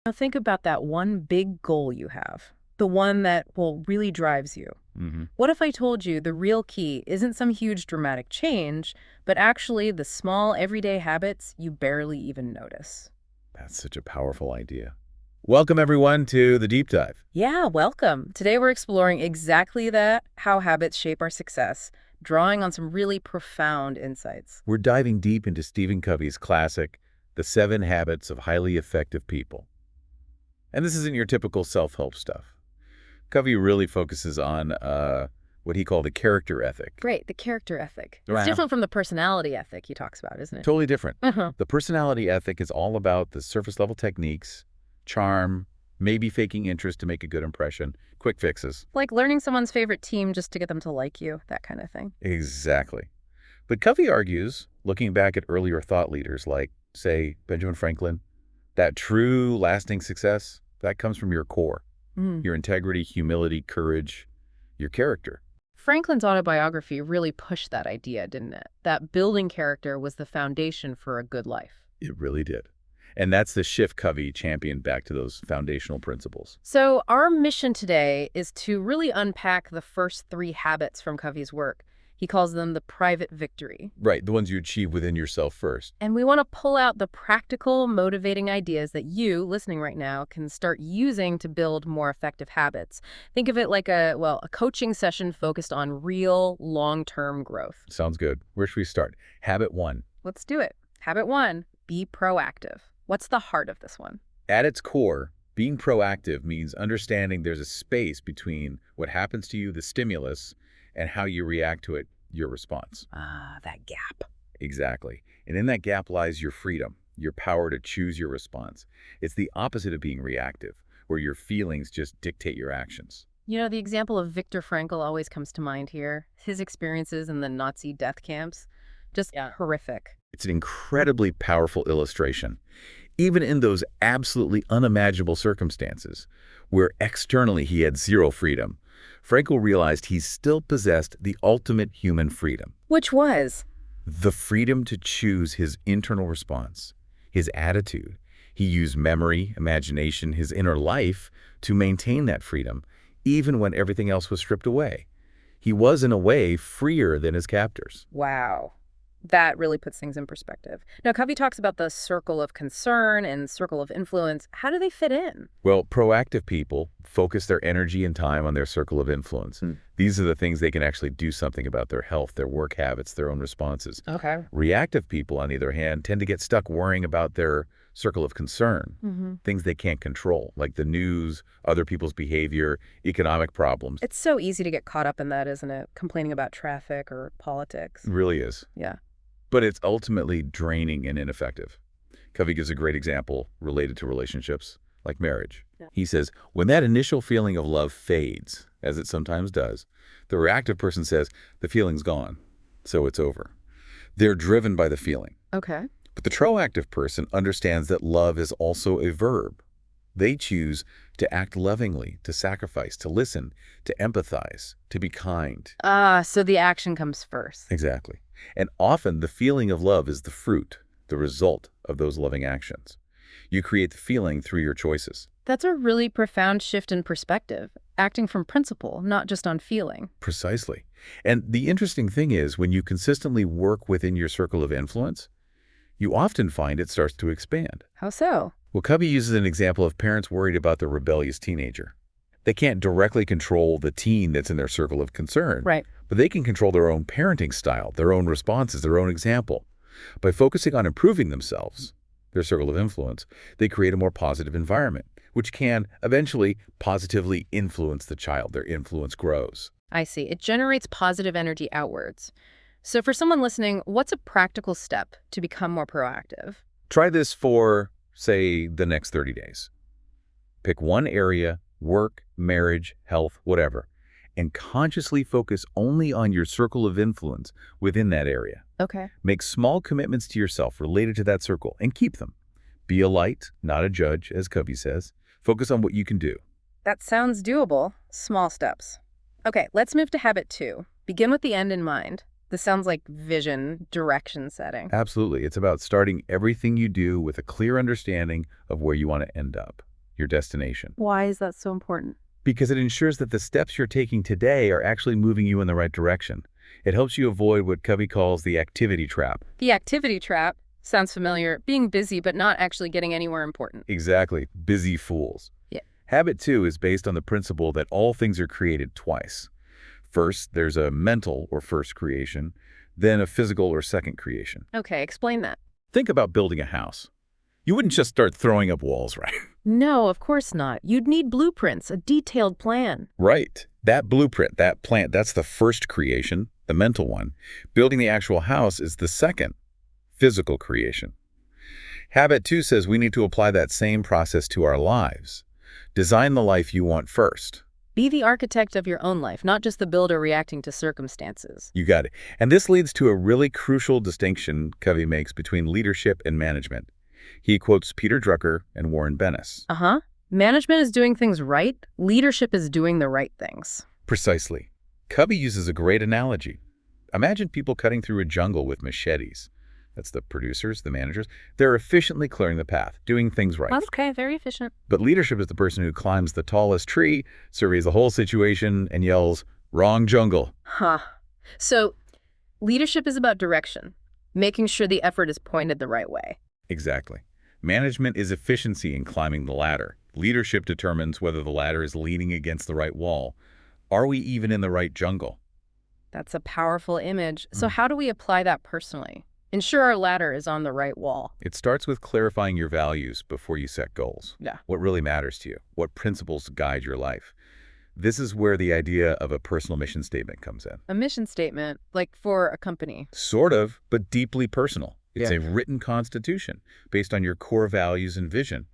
Now think about that one big goal you have, the one that, well, really drives you. Hmm. What if I told you the real key isn't some huge dramatic change, but actually the small everyday habits you barely even notice? That's such a powerful idea. Welcome, everyone, to the deep dive. Yeah, welcome. Today we're exploring exactly that, how habits shape our success, drawing on some really profound insights. We're diving deep into Stephen Covey's classic, The 7 Habits of Highly Effective People. And this isn't your typical self-help stuff. Covey really focuses on what he called a character ethic. Great, the character ethic. It's Wow. different from the personality ethic he talks about, isn't it? Totally different. Uh-huh. The personality ethic is all about the surface-level techniques, charm, maybe faking interest to make a good impression, quick fixes. Like learning someone's favorite team just to get them to like you, that kind of thing. Exactly. But Covey argues, looking back at earlier thought leaders like, say, Benjamin Franklin, that true, lasting success, that comes from your core, Mm. your integrity, humility, courage, your character. Franklin's autobiography really pushed that idea, didn't it? That building character was the foundation for a good life. It really did. And that's the shift Covey championed back to those foundational principles. So our mission today is to really unpack the first 3 habits from Covey's work. He calls them the private victory. Right, the ones you achieve within yourself first. And we want to pull out the practical, motivating ideas that you, listening right now, can start using to build more effective habits. Think of it like a coaching session focused on real, long-term growth. Sounds good. Where should we start? Habit 1. Let's do it. Habit 1, be proactive. What's the heart of this one? At its core, being proactive means understanding there's a space between what happens to you, the stimulus, and how you react to it, your response. Ah, that gap. Exactly. And in that gap lies your freedom, your power to choose your response. It's the opposite of being reactive, where your feelings just dictate your actions. You know, the example of Viktor Frankl always comes to mind here. His experiences in the Nazi death camps, just horrific. It's an incredibly powerful illustration. Even in those absolutely unimaginable circumstances, where externally he had zero freedom, Frankl realized he still possessed the ultimate human freedom. Which was? The freedom to choose his internal response, his attitude. He used memory, imagination, his inner life to maintain that freedom, even when everything else was stripped away. He was, in a way, freer than his captors. Wow. That really puts things in perspective. Now, Covey talks about the circle of concern and circle of influence. How do they fit in? Well, proactive people focus their energy and time on their circle of influence. These are the things they can actually do something about: their health, their work habits, their own responses. Okay. Reactive people, on the other hand, tend to get stuck worrying about their circle of concern, things they can't control, like the news, other people's behavior, economic problems. It's so easy to get caught up in that, isn't it? Complaining about traffic or politics. It really is. Yeah. But it's ultimately draining and ineffective. Covey gives a great example related to relationships, like marriage. Yeah. He says, when that initial feeling of love fades, as it sometimes does, the reactive person says, the feeling's gone, so it's over. They're driven by the feeling. Okay. But the proactive person understands that love is also a verb. They choose to act lovingly, to sacrifice, to listen, to empathize, to be kind. Ah, so the action comes first. Exactly. And often the feeling of love is the fruit, the result of those loving actions. You create the feeling through your choices. That's a really profound shift in perspective, acting from principle, not just on feeling. Precisely. And the interesting thing is, when you consistently work within your circle of influence, you often find it starts to expand. How so? Well, Covey uses an example of parents worried about their rebellious teenager. They can't directly control the teen that's in their circle of concern. Right. But they can control their own parenting style, their own responses, their own example. By focusing on improving themselves, their circle of influence, they create a more positive environment, which can eventually positively influence the child. Their influence grows. I see. It generates positive energy outwards. So for someone listening, what's a practical step to become more proactive? Try this for, say, the next 30 days. Pick one area, work, marriage, health, whatever, and consciously focus only on your circle of influence within that area. Okay. Make small commitments to yourself related to that circle and keep them. Be a light, not a judge, as Covey says. Focus on what you can do. That sounds doable. Small steps. Okay, let's move to habit 2. Begin with the end in mind. This sounds like vision, direction setting. Absolutely. It's about starting everything you do with a clear understanding of where you want to end up. your destination. Why is that so important? Because it ensures that the steps you're taking today are actually moving you in the right direction. It helps you avoid what Covey calls the activity trap. The activity trap sounds familiar, being busy but not actually getting anywhere important. Exactly. Busy fools. Yeah. Habit 2 is based on the principle that all things are created twice. First, there's a mental or first creation, then a physical or second creation. Okay, explain that. Think about building a house. You wouldn't just start throwing up walls, right? No, of course not. You'd need blueprints, a detailed plan. Right. That blueprint, that plant, that's the first creation, the mental one. Building the actual house is the second, physical creation. Habit 2 says we need to apply that same process to our lives. Design the life you want first. Be the architect of your own life, not just the builder reacting to circumstances. You got it. And this leads to a really crucial distinction Covey makes between leadership and management. He quotes Peter Drucker and Warren Bennis. Management is doing things right. Leadership is doing the right things. Precisely. Covey uses a great analogy. Imagine people cutting through a jungle with machetes. That's the producers, the managers. They're efficiently clearing the path, doing things right. Okay, very efficient. But leadership is the person who climbs the tallest tree, surveys the whole situation, and yells, "Wrong jungle." So, leadership is about direction, making sure the effort is pointed the right way. Exactly. Management is efficiency in climbing the ladder. Leadership determines whether the ladder is leaning against the right wall. Are we even in the right jungle? That's a powerful image. So how do we apply that personally? Ensure our ladder is on the right wall. It starts with clarifying your values before you set goals. Yeah. What really matters to you? What principles guide your life? This is where the idea of a personal mission statement comes in. A mission statement, like for a company. Sort of, but deeply personal. It's Yeah. a written constitution based on your core values and vision.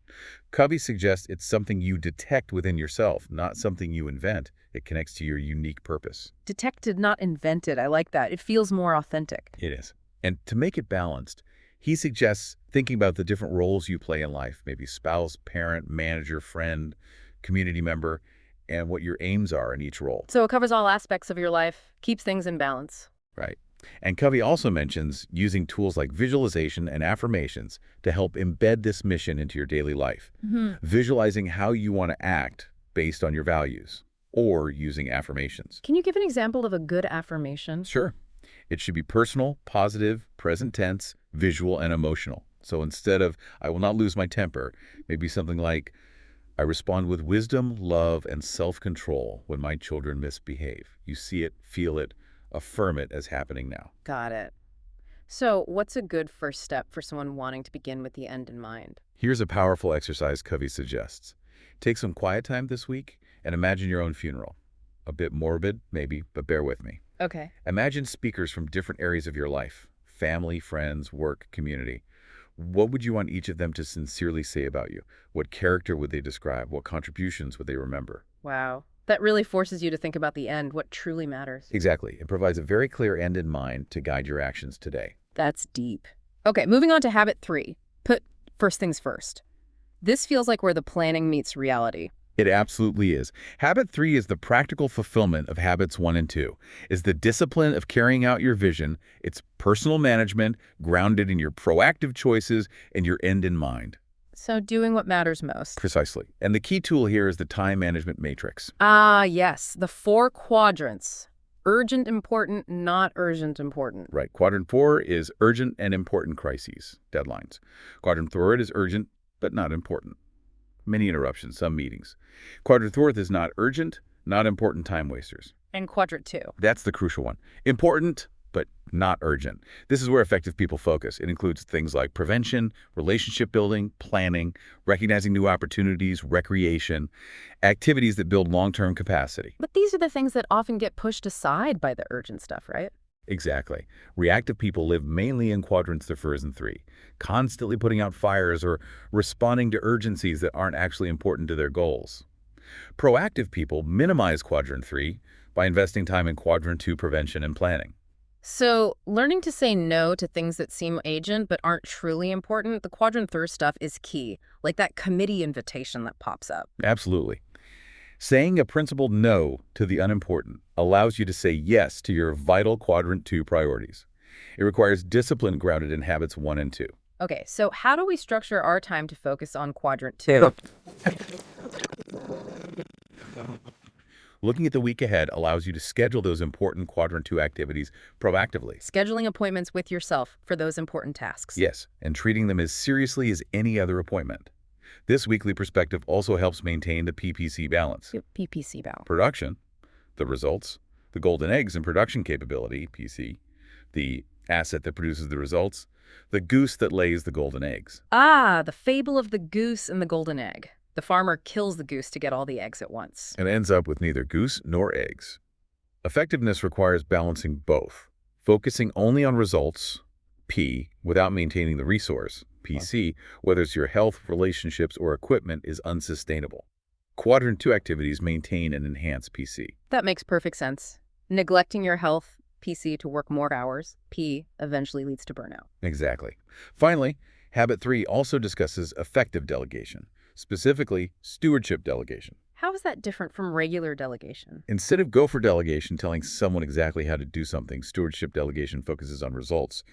Covey suggests it's something you detect within yourself, not something you invent. It connects to your unique purpose. Detected, not invented. I like that. It feels more authentic. It is. And to make it balanced, he suggests thinking about the different roles you play in life, maybe spouse, parent, manager, friend, community member, and what your aims are in each role. So it covers all aspects of your life, keeps things in balance. Right. And Covey also mentions using tools like visualization and affirmations to help embed this mission into your daily life. Visualizing how you want to act based on your values, or using affirmations. Can you give an example of a good affirmation? Sure. It should be personal, positive, present tense, visual, and emotional. So instead of, "I will not lose my temper," maybe something like, "I respond with wisdom, love, and self-control when my children misbehave." You see it, feel it, affirm it as happening now. Got it. So what's a good first step for someone wanting to begin with the end in mind? Here's a powerful exercise Covey suggests. Take some quiet time this week and imagine your own funeral. A bit morbid, maybe, but bear with me. Okay. Imagine speakers from different areas of your life, family, friends, work, community. What would you want each of them to sincerely say about you? What character would they describe? What contributions would they remember? Wow. That really forces you to think about the end, what truly matters. Exactly. It provides a very clear end in mind to guide your actions today. That's deep. Okay, moving on to habit 3. Put first things first. This feels like where the planning meets reality. It absolutely is. Habit 3 is the practical fulfillment of habits 1 and 2. Is the discipline of carrying out your vision. It's personal management grounded in your proactive choices and your end in mind. So doing what matters most. Precisely. And the key tool here is the time management matrix. Yes, the 4 quadrants. Urgent, important, not urgent, important. Right. Quadrant 4 is urgent and important crises, deadlines. Quadrant 3 is urgent, but not important. Many interruptions, some meetings. Quadrant 4 is not urgent, not important time wasters. And quadrant 2. That's the crucial one. Important, but not urgent. This is where effective people focus. It includes things like prevention, relationship building, planning, recognizing new opportunities, recreation, activities that build long-term capacity. But these are the things that often get pushed aside by the urgent stuff, right? Exactly. Reactive people live mainly in quadrants 4 and 3, constantly putting out fires or responding to urgencies that aren't actually important to their goals. Proactive people minimize quadrant 3 by investing time in quadrant 2 prevention and planning. So learning to say no to things that seem urgent but aren't truly important, the quadrant 3 stuff is key, like that committee invitation that pops up. Absolutely. Saying a principled no to the unimportant allows you to say yes to your vital quadrant 2 priorities. It requires discipline grounded in habits 1 and 2. Okay, so how do we structure our time to focus on quadrant two? Looking at the week ahead allows you to schedule those important Quadrant 2 activities proactively. Scheduling appointments with yourself for those important tasks. Yes, and treating them as seriously as any other appointment. This weekly perspective also helps maintain the PPC balance. PPC balance. Production, the results, the golden eggs and production capability, PC, the asset that produces the results, the goose that lays the golden eggs. Ah, the fable of the goose and the golden egg. The farmer kills the goose to get all the eggs at once. And ends up with neither goose nor eggs. Effectiveness requires balancing both, focusing only on results, P, without maintaining the resource, PC, whether it's your health, relationships, or equipment, is unsustainable. Quadrant 2 activities maintain and enhance PC. That makes perfect sense. Neglecting your health, PC, to work more hours, P, eventually leads to burnout. Exactly. Finally, Habit 3 also discusses effective delegation, specifically stewardship delegation. How is that different from regular delegation? Instead of gopher delegation telling someone exactly how to do something, stewardship delegation focuses on results.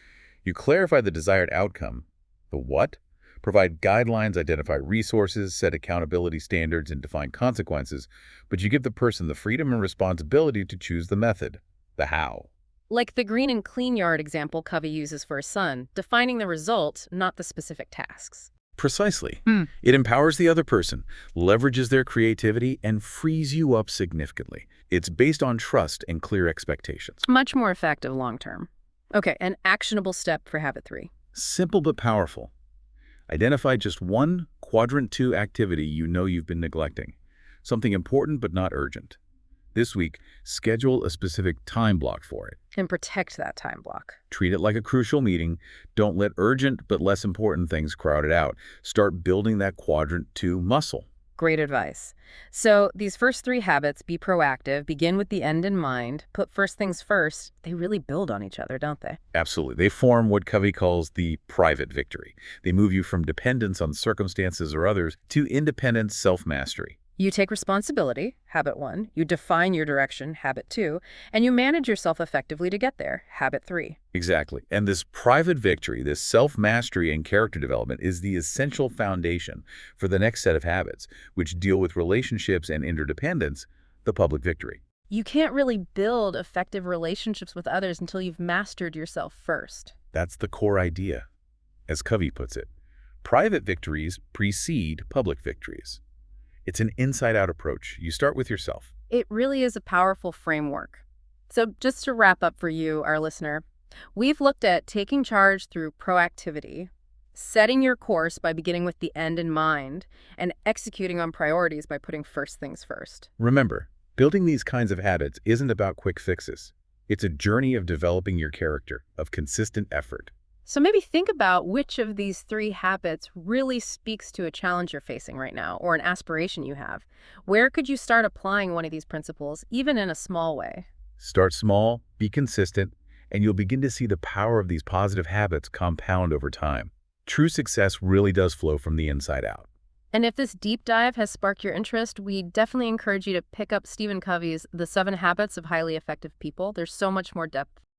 You clarify the desired outcome, the what, provide guidelines, identify resources, set accountability standards, and define consequences, but you give the person the freedom and responsibility to choose the method, the how. Like the green and clean yard example Covey uses for his son, defining the result, not the specific tasks. Precisely. It empowers the other person, leverages their creativity, and frees you up significantly. It's based on trust and clear expectations. Much more effective long term. Okay, an actionable step for habit 3. Simple but powerful. Identify just one Quadrant 2 activity you know you've been neglecting. Something important but not urgent. This week, schedule a specific time block for it. And protect that time block. Treat it like a crucial meeting. Don't let urgent but less important things crowd it out. Start building that Quadrant 2 muscle. Great advice. So these first 3 habits, be proactive, begin with the end in mind, put first things first, they really build on each other, don't they? Absolutely. They form what Covey calls the private victory. They move you from dependence on circumstances or others to independent self-mastery. You take responsibility, habit 1, you define your direction, habit 2, and you manage yourself effectively to get there, habit 3. Exactly. And this private victory, this self-mastery and character development is the essential foundation for the next set of habits, which deal with relationships and interdependence, the public victory. You can't really build effective relationships with others until you've mastered yourself first. That's the core idea. As Covey puts it, private victories precede public victories. It's an inside-out approach. You start with yourself. It really is a powerful framework. So just to wrap up for you, our listener, we've looked at taking charge through proactivity, setting your course by beginning with the end in mind, and executing on priorities by putting first things first. Remember, building these kinds of habits isn't about quick fixes. It's a journey of developing your character, of consistent effort. So maybe think about which of these 3 habits really speaks to a challenge you're facing right now or an aspiration you have. Where could you start applying one of these principles, even in a small way? Start small, be consistent, and you'll begin to see the power of these positive habits compound over time. True success really does flow from the inside out. And if this deep dive has sparked your interest, we definitely encourage you to pick up Stephen Covey's The 7 Habits of Highly Effective People. There's so much more depth